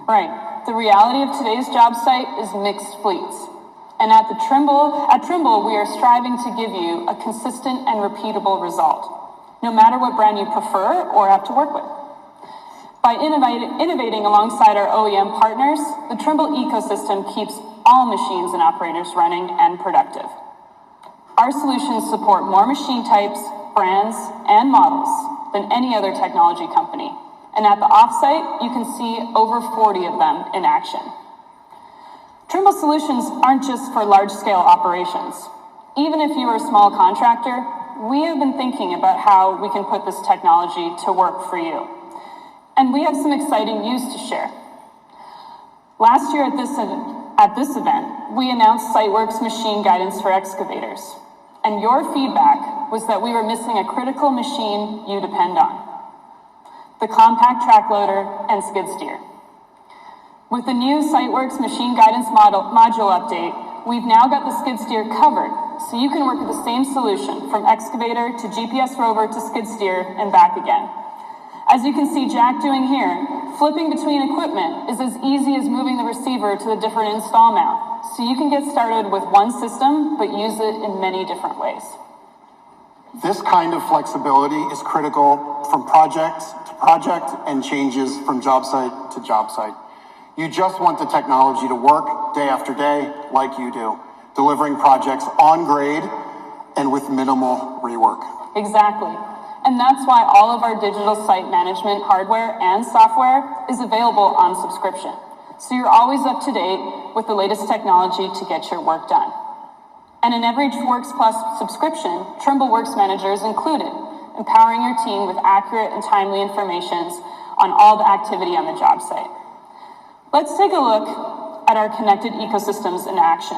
Right. The reality of today's job site is mixed fleets. And at Trimble, we are striving to give you a consistent and repeatable result, no matter what brand you prefer or have to work with. By innovating alongside our OEM partners, the Trimble ecosystem keeps all machines and operators running and productive. Our solutions support more machine types, brands, and models than any other technology company. And at the offsite, you can see over 40 of them in action. Trimble solutions aren't just for large-scale operations. Even if you are a small contractor, we have been thinking about how we can put this technology to work for you. And we have some exciting news to share. Last year at this event, we announced SiteWorks machine guidance for excavators. And your feedback was that we were missing a critical machine you depend on: the compact track loader and skid steer. With the new SiteWorks machine guidance module update, we've now got the skid steer covered, so you can work with the same solution from excavator to GPS rover to skid steer and back again. As you can see Jack doing here, flipping between equipment is as easy as moving the receiver to the different install mount, so you can get started with one system, but use it in many different ways. This kind of flexibility is critical from project to project and changes from job site to job site. You just want the technology to work day after day like you do, delivering projects on grade and with minimal rework. Exactly. And that's why all of our digital site management hardware and software is available on subscription. So you're always up to date with the latest technology to get your work done. And in every Works Plus subscription, Trimble Works Manager is included, empowering your team with accurate and timely information on all the activity on the job site. Let's take a look at our connected ecosystems in action.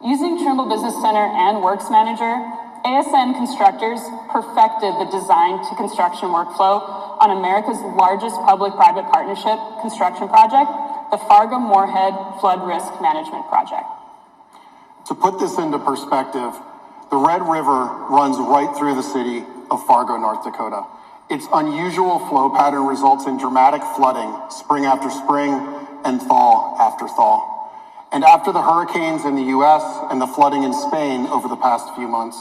Using Trimble Business Center and Works Manager, ASN constructors perfected the design to construction workflow on America's largest public-private partnership construction project, the Fargo-Moorhead Flood Risk Management Project. To put this into perspective, the Red River runs right through the city of Fargo, North Dakota. Its unusual flow pattern results in dramatic flooding, spring after spring and thaw after thaw. And after the hurricanes in the US and the flooding in Spain over the past few months,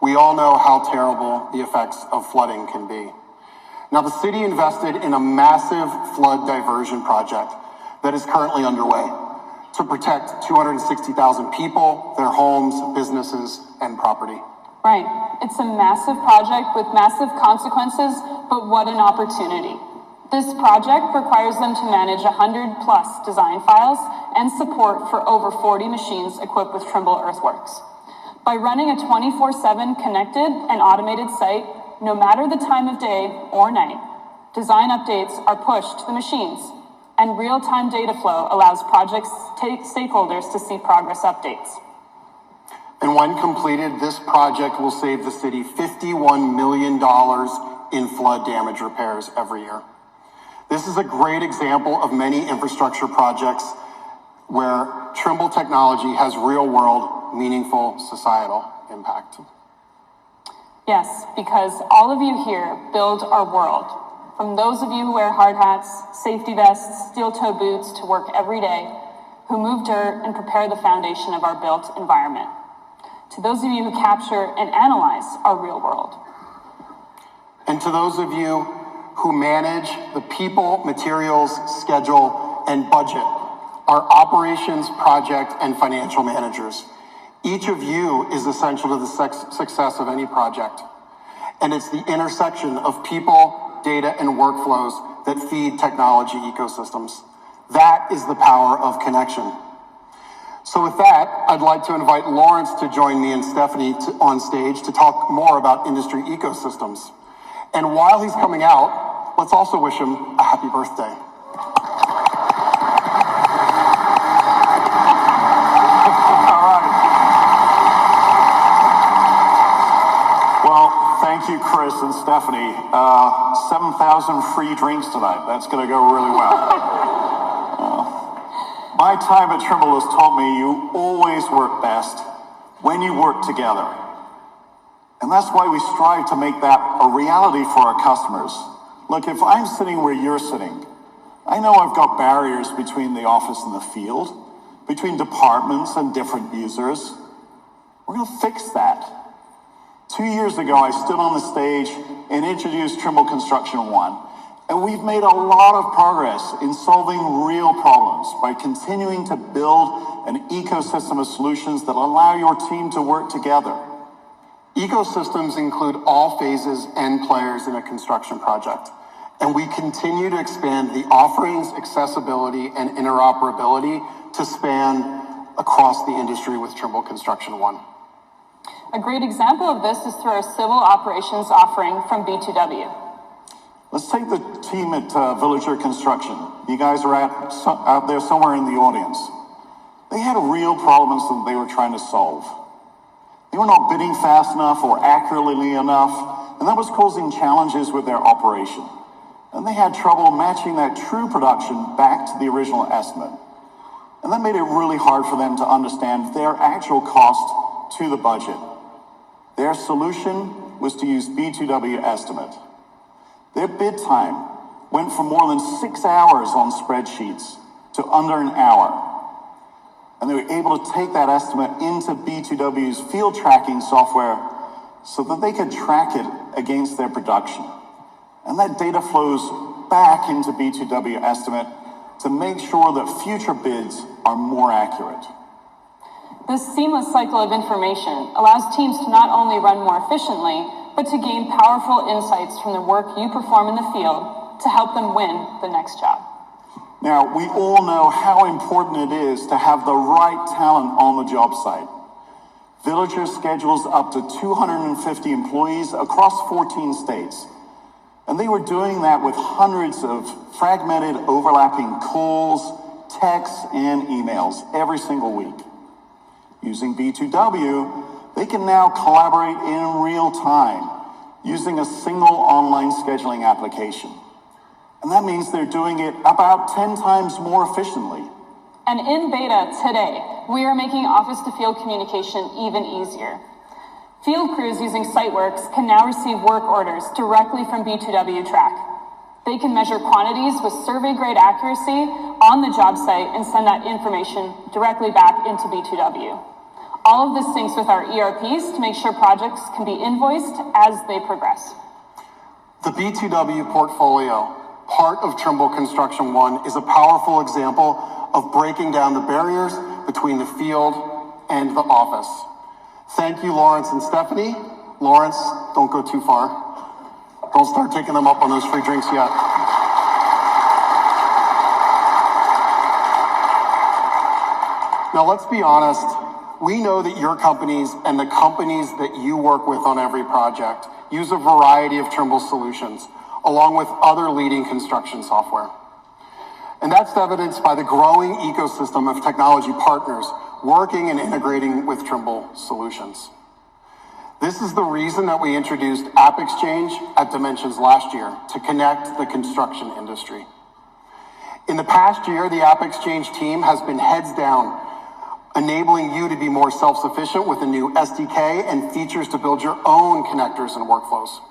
we all know how terrible the effects of flooding can be. Now, the city invested in a massive flood diversion project that is currently underway to protect 260,000 people, their homes, businesses, and property. Right. It's a massive project with massive consequences, but what an opportunity. This project requires them to manage 100+ design files and support for over 40 machines equipped with Trimble Earthworks. By running a 24/7 connected and automated site, no matter the time of day or night, design updates are pushed to the machines, and real-time data flow allows project stakeholders to see progress updates. And when completed, this project will save the city $51 million in flood damage repairs every year. This is a great example of many infrastructure projects where Trimble technology has real-world, meaningful societal impact. Yes, because all of you here build our world. From those of you who wear hard hats, safety vests, steel-toe boots to work every day, who move dirt and prepare the foundation of our built environment. To those of you who capture and analyze our real world. And to those of you who manage the people, materials, schedule, and budget, our operations, project, and financial managers. Each of you is essential to the success of any project. And it's the intersection of people, data, and workflows that feed technology ecosystems. That is the power of connection. So with that, I'd like to invite Lawrence to join me and Stephanie on stage to talk more about industry ecosystems. And while he's coming out, let's also wish him a happy birthday. All right. Well, thank you, Chris and Stephanie. 7,000 free drinks tonight. That's going to go really well. My time at Trimble has taught me you always work best when you work together. And that's why we strive to make that a reality for our customers. Look, if I'm sitting where you're sitting, I know I've got barriers between the office and the field, between departments and different users. We're going to fix that. 2 years ago, I stood on the stage and introduced Trimble Construction One. And we've made a lot of progress in solving real problems by continuing to build an ecosystem of solutions that allow your team to work together. Ecosystems include all phases and players in a construction project. And we continue to expand the offerings, accessibility, and interoperability to span across the industry with Trimble Construction One. A great example of this is through our civil operations offering from B2W. Let's take the team at Villager Construction. You guys are out there somewhere in the audience. They had real problems that they were trying to solve. They were not bidding fast enough or accurately enough, and that was causing challenges with their operation. And they had trouble matching that true production back to the original estimate. And that made it really hard for them to understand their actual cost to the budget. Their solution was to use B2W Estimate. Their bid time went from more than 6 hours on spreadsheets to under an hour. And they were able to take that estimate into B2W's field tracking software so that they could track it against their production. And that data flows back into B2W Estimate to make sure that future bids are more accurate. This seamless cycle of information allows teams to not only run more efficiently, but to gain powerful insights from the work you perform in the field to help them win the next job. Now, we all know how important it is to have the right talent on the job site. Villager schedules up to 250 employees across 14 states. And they were doing that with hundreds of fragmented, overlapping calls, texts, and emails every single week. Using B2W, they can now collaborate in real time using a single online scheduling application. And that means they're doing it about 10 times more efficiently. And in beta today, we are making office-to-field communication even easier. Field crews using Siteworks can now receive work orders directly from B2W Track. They can measure quantities with survey-grade accuracy on the job site and send that information directly back into B2W. All of this syncs with our ERPs to make sure projects can be invoiced as they progress. The B2W portfolio, part of Trimble Construction One, is a powerful example of breaking down the barriers between the field and the office. Thank you, Lawrence and Stephanie. Lawrence, don't go too far. Don't start taking them up on those free drinks yet. Now, let's be honest. We know that your companies and the companies that you work with on every project use a variety of Trimble solutions, along with other leading construction software. And that's evidenced by the growing ecosystem of technology partners working and integrating with Trimble solutions. This is the reason that we introduced AppExchange at Dimensions last year to connect the construction industry. In the past year, the AppExchange team has been heads down, enabling you to be more self-sufficient with a new SDK and features to build your own connectors and workflows.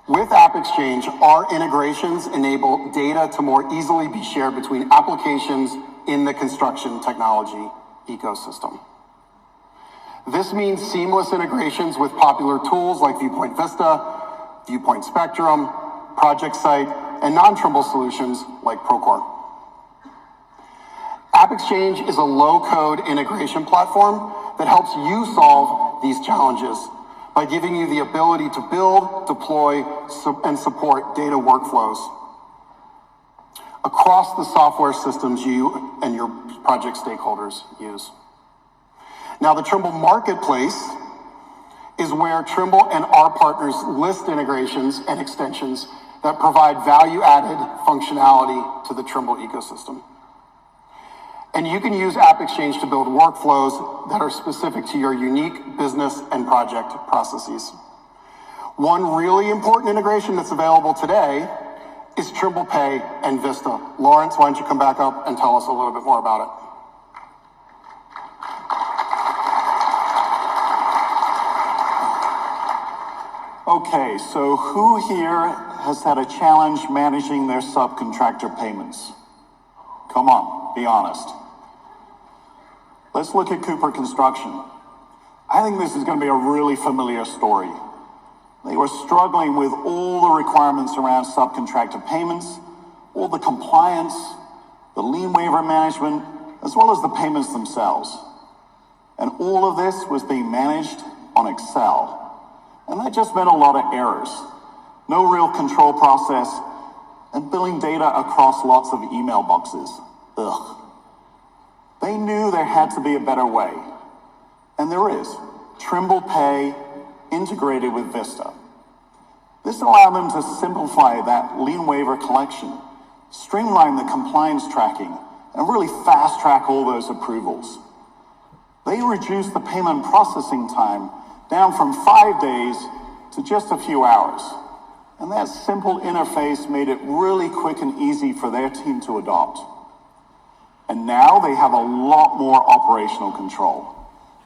With AppExchange, our integrations enable data to more easily be shared between applications in the construction technology ecosystem. This means seamless integrations with popular tools like Viewpoint Vista, Viewpoint Spectrum, Project Site, and non-Trimble solutions like Procore. AppExchange is a low-code integration platform that helps you solve these challenges by giving you the ability to build, deploy, and support data workflows across the software systems you and your project stakeholders use. Now, the Trimble Marketplace is where Trimble and our partners list integrations and extensions that provide value-added functionality to the Trimble ecosystem. And you can use AppExchange to build workflows that are specific to your unique business and project processes. One really important integration that's available today is Trimble Pay and Vista. Lawrence, why don't you come back up and tell us a little bit more about it? Okay, so who here has had a challenge managing their subcontractor payments? Come on, be honest. Let's look at Cooper Construction. I think this is going to be a really familiar story. They were struggling with all the requirements around subcontractor payments, all the compliance, the lien waiver management, as well as the payments themselves. And all of this was being managed on Excel. And that just meant a lot of errors. No real control process, and billing data across lots of email boxes. Ugh. They knew there had to be a better way. And there is. Trimble Pay integrated with Vista. This allowed them to simplify that lien waiver collection, streamline the compliance tracking, and really fast track all those approvals. They reduced the payment processing time down from 5 days to just a few hours. And that simple interface made it really quick and easy for their team to adopt. And now they have a lot more operational control,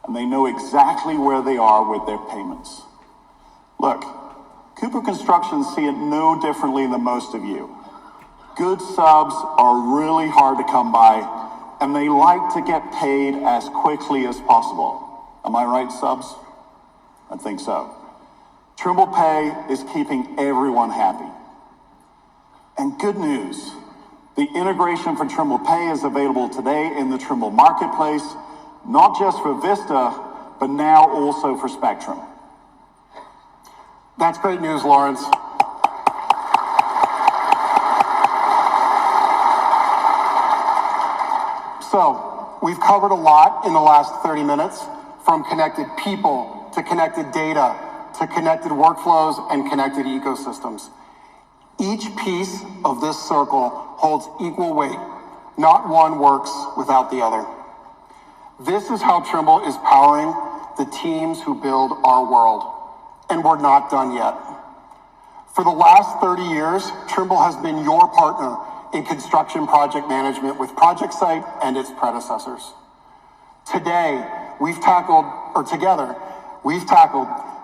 and they know exactly where they are with their payments. Look, Cooper Construction see it no differently than most of you. Good subs are really hard to come by, and they like to get paid as quickly as possible. Am I right, subs? I think so. Trimble Pay is keeping everyone happy. And good news, the integration for Trimble Pay is available today in the Trimble Marketplace, not just for Vista, but now also for Spectrum. That's great news, Lawrence. So, we've covered a lot in the last 30 minutes, from connected people to connected data to connected workflows and connected ecosystems. Each piece of this circle holds equal weight. Not one works without the other. This is how Trimble is powering the teams who build our world. And we're not done yet. For the last 30 years, Trimble has been your partner in construction project management with ProjectSight and its predecessors. Together, we've tackled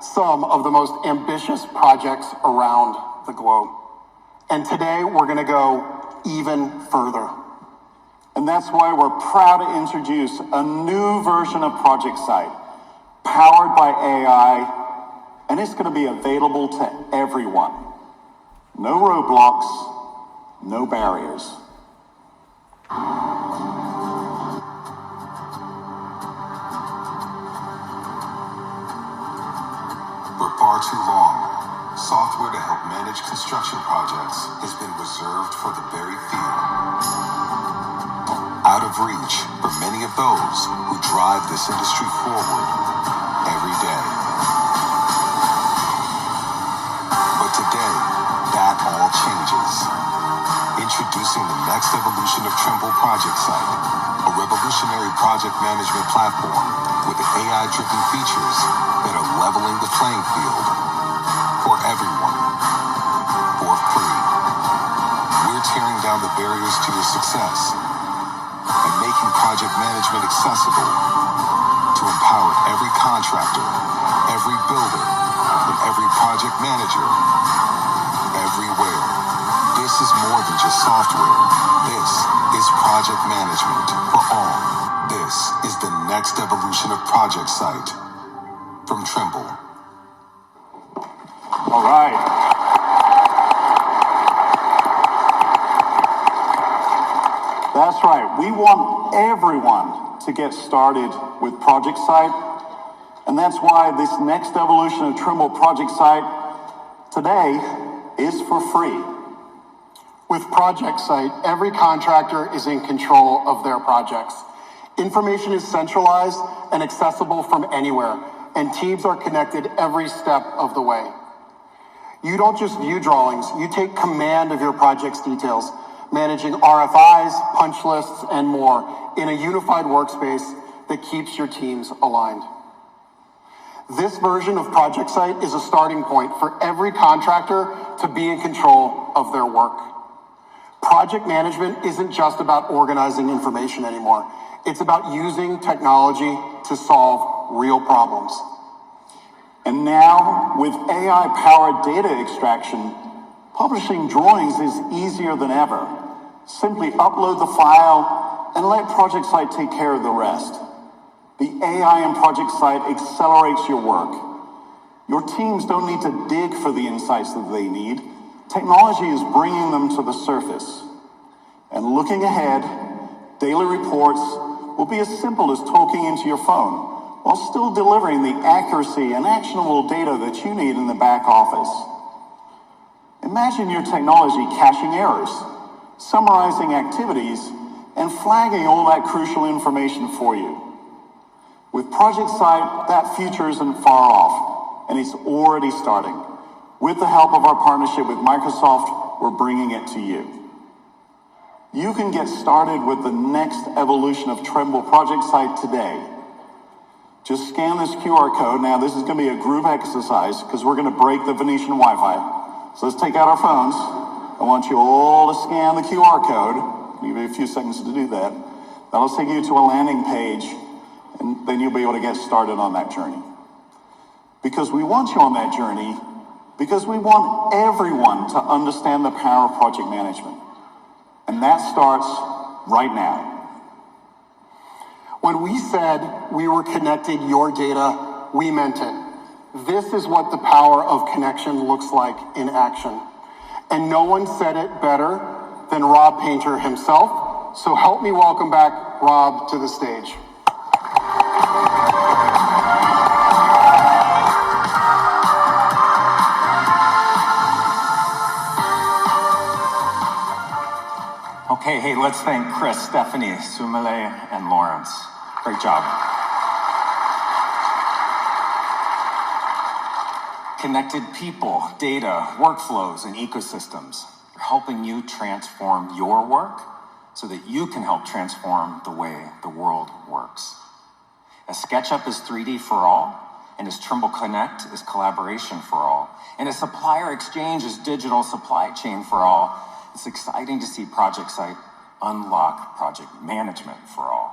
some of the most ambitious projects around the globe. And today, we're gonna go even further. And that's why we're proud to introduce a new version of ProjectSight, powered by AI, and it's going to be available to everyone. No roadblocks, no barriers. For far too long, software to help manage construction projects has been reserved for the very few. Out of reach for many of those who drive this industry forward every day. But today, that all changes. Introducing the next evolution of Trimble ProjectSight, a revolutionary project management platform with AI-driven features that are leveling the playing field for everyone, for free. We're tearing down the barriers to your success and making project management accessible to empower every contractor, every builder, and every project manager, everywhere. This is more than just software. This is project management for all. This is the next evolution of ProjectSight from Trimble. All right. That's right. We want everyone to get started with ProjectSight, and that's why this next evolution of Trimble ProjectSight today is for free. With ProjectSight, every contractor is in control of their projects. Information is centralized and accessible from anywhere, and teams are connected every step of the way. You don't just view drawings, you take command of your project's details, managing RFIs, punch lists, and more in a unified workspace that keeps your teams aligned. This version of ProjectSight is a starting point for every contractor to be in control of their work. Project management isn't just about organizing information anymore. It's about using technology to solve real problems. And now, with AI-powered data extraction, publishing drawings is easier than ever. Simply upload the file and let ProjectSight take care of the rest. The AI in ProjectSight accelerates your work. Your teams don't need to dig for the insights that they need. Technology is bringing them to the surface. And looking ahead, daily reports will be as simple as talking into your phone, while still delivering the accuracy and actionable data that you need in the back office. Imagine your technology caching errors, summarizing activities, and flagging all that crucial information for you. With ProjectSight, that future isn't far off, and it's already starting. With the help of our partnership with Microsoft, we're bringing it to you. You can get started with the next evolution of Trimble ProjectSight today. Just scan this QR code. Now, this is going to be a group exercise because we're going to break the Venetian Wi-Fi. So let's take out our phones. I want you all to scan the QR code. I'll give you a few seconds to do that. That'll take you to a landing page, and then you'll be able to get started on that journey. Because we want you on that journey, because we want everyone to understand the power of project management. And that starts right now. When we said we were connecting your data, we meant it. This is what the power of connection looks like in action. And no one said it better than Rob Painter himself. So help me welcome back Rob to the stage. Okay, hey, let's thank Chris, Stephanie, Sumele, and Lawrence. Great job. Connected people, data, workflows, and ecosystems are helping you transform your work so that you can help transform the way the world works. As SketchUp is 3D for all, And as Trimble Connect is collaboration for all, and as Supplier Exchange is digital supply chain for all, it's exciting to see Project Site unlock project management for all.